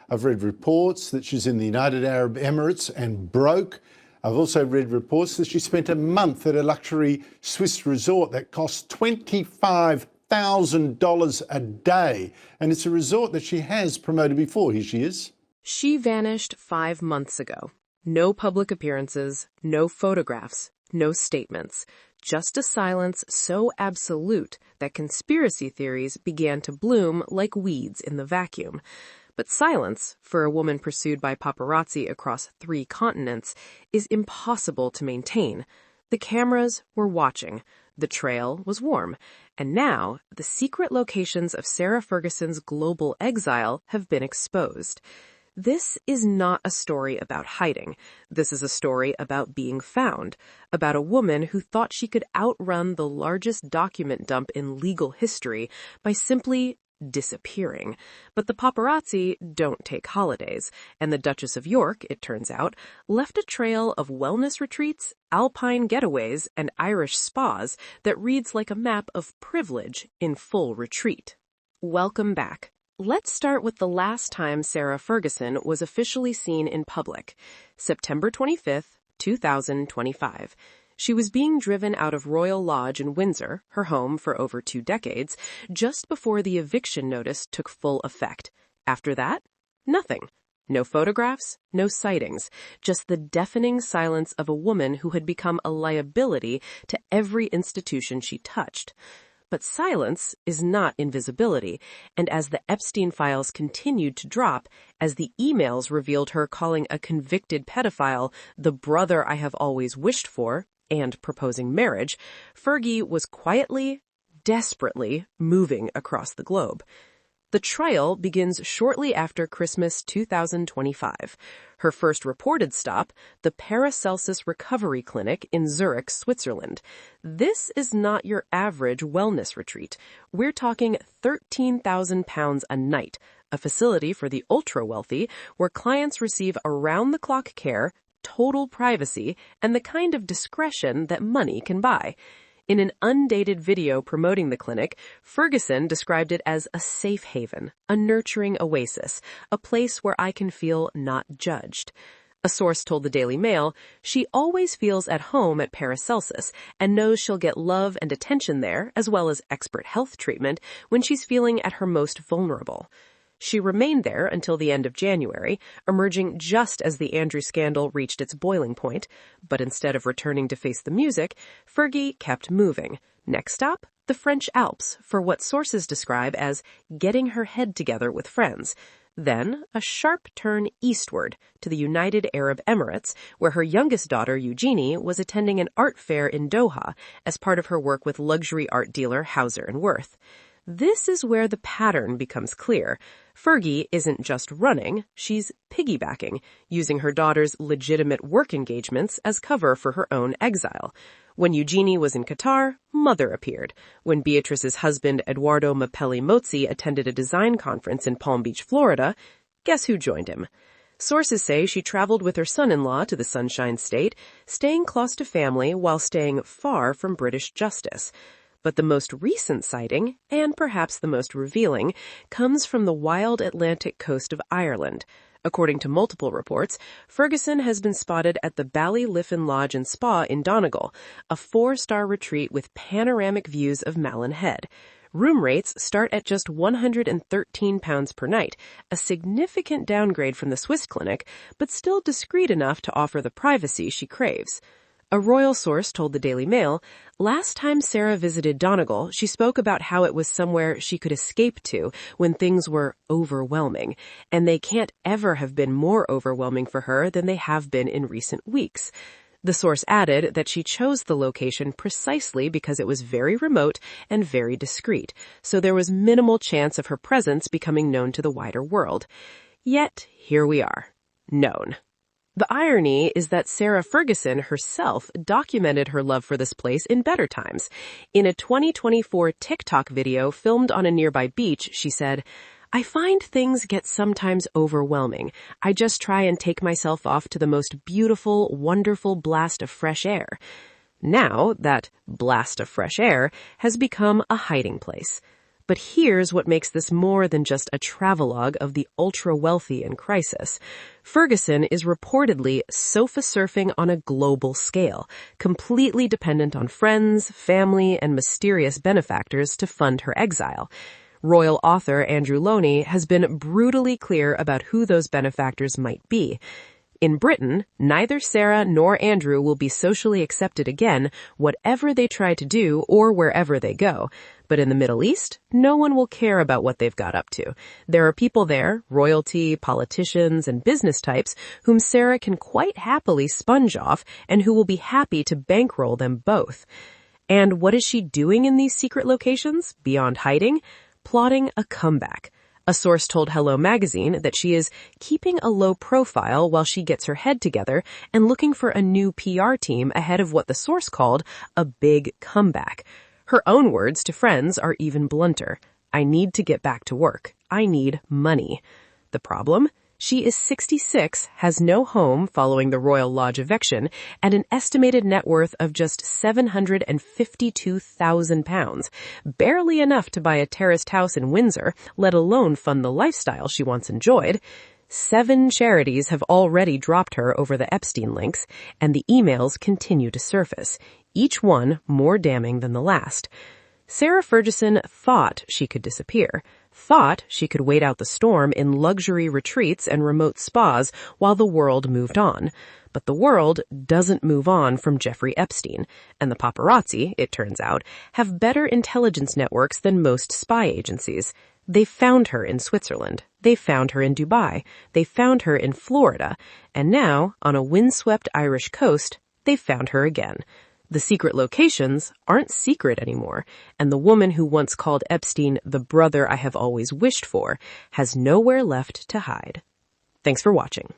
I've read reports that she's in the United Arab Emirates and broke. I've also read reports that she spent a month at a luxury Swiss resort that cost $25,000 a day. And it's a resort that she has promoted before. Here she is. She vanished 5 months ago. No public appearances, no photographs, no statements. Just a silence so absolute that conspiracy theories began to bloom like weeds in the vacuum. But silence, for a woman pursued by paparazzi across 3 continents, is impossible to maintain. The cameras were watching. The trail was warm. And now, the secret locations of Sarah Ferguson's global exile have been exposed. This is not a story about hiding. This is a story about being found, about a woman who thought she could outrun the largest document dump in legal history by simply disappearing. But the paparazzi don't take holidays, and the Duchess of York, it turns out, left a trail of wellness retreats, alpine getaways, and Irish spas that reads like a map of privilege in full retreat. Welcome back. Let's start with the last time Sarah Ferguson was officially seen in public, September 25th, 2025. She was being driven out of Royal Lodge in Windsor, her home for over 2 decades, just before the eviction notice took full effect. After that, nothing. No photographs, no sightings, just the deafening silence of a woman who had become a liability to every institution she touched. But silence is not invisibility, and as the Epstein files continued to drop, as the emails revealed her calling a convicted pedophile the brother I have always wished for, and proposing marriage, Fergie was quietly, desperately moving across the globe. The trial begins shortly after Christmas 2025. Her first reported stop, the Paracelsus Recovery Clinic in Zurich, Switzerland. This is not your average wellness retreat. We're talking £13,000 a night, a facility for the ultra-wealthy where clients receive around-the-clock care, total privacy, and the kind of discretion that money can buy. In an undated video promoting the clinic, Ferguson described it as a safe haven, a nurturing oasis, a place where I can feel not judged. A source told the Daily Mail, she always feels at home at Paracelsus and knows she'll get love and attention there, as well as expert health treatment, when she's feeling at her most vulnerable. She remained there until the end of January, emerging just as the Andrew scandal reached its boiling point. But instead of returning to face the music, Fergie kept moving. Next stop, the French Alps, for what sources describe as getting her head together with friends. Then, a sharp turn eastward to the United Arab Emirates, where her youngest daughter, Eugenie, was attending an art fair in Doha as part of her work with luxury art dealer Hauser & Wirth. This is where the pattern becomes clear. Fergie isn't just running, she's piggybacking, using her daughter's legitimate work engagements as cover for her own exile. When Eugenie was in Qatar, Mother appeared. When Beatrice's husband, Eduardo Mapelli Mozzi, attended a design conference in Palm Beach, Florida, guess who joined him? Sources say she traveled with her son-in-law to the Sunshine State, staying close to family while staying far from British justice. But the most recent sighting, and perhaps the most revealing, comes from the wild Atlantic coast of Ireland. According to multiple reports, Ferguson has been spotted at the Ballyliffin Lodge and Spa in Donegal, a 4-star retreat with panoramic views of Malin Head. Room rates start at just £113 per night, a significant downgrade from the Swiss clinic, but still discreet enough to offer the privacy she craves. A royal source told the Daily Mail, last time Sarah visited Donegal, she spoke about how it was somewhere she could escape to when things were overwhelming, and they can't ever have been more overwhelming for her than they have been in recent weeks. The source added that she chose the location precisely because it was very remote and very discreet, so there was minimal chance of her presence becoming known to the wider world. Yet, here we are, known. The irony is that Sarah Ferguson herself documented her love for this place in better times. In a 2024 TikTok video filmed on a nearby beach, she said, I find things get sometimes overwhelming. I just try and take myself off to the most beautiful, wonderful blast of fresh air. Now, that blast of fresh air has become a hiding place. But here's what makes this more than just a travelogue of the ultra-wealthy in crisis. Ferguson is reportedly sofa surfing on a global scale, completely dependent on friends, family, and mysterious benefactors to fund her exile. Royal author Andrew Loney has been brutally clear about who those benefactors might be. In Britain, neither Sarah nor Andrew will be socially accepted again, whatever they try to do or wherever they go. But in the Middle East, no one will care about what they've got up to. There are people there, royalty, politicians, and business types, whom Sarah can quite happily sponge off and who will be happy to bankroll them both. And what is she doing in these secret locations, beyond hiding? Plotting a comeback. A source told Hello Magazine that she is keeping a low profile while she gets her head together and looking for a new PR team ahead of what the source called a big comeback. Her own words to friends are even blunter. I need to get back to work. I need money. The problem? She is 66, has no home following the Royal Lodge eviction, and an estimated net worth of just £752,000, barely enough to buy a terraced house in Windsor, let alone fund the lifestyle she once enjoyed. 7 charities have already dropped her over the Epstein links, and the emails continue to surface, each one more damning than the last. Sarah Ferguson thought she could disappear, thought she could wait out the storm in luxury retreats and remote spas while the world moved on. But the world doesn't move on from Jeffrey Epstein, and the paparazzi, it turns out, have better intelligence networks than most spy agencies. They found her in Switzerland. They found her in Dubai. They found her in Florida. And now, on a windswept Irish coast, they found her again. The secret locations aren't secret anymore, and the woman who once called Epstein the brother I have always wished for has nowhere left to hide. Thanks for watching.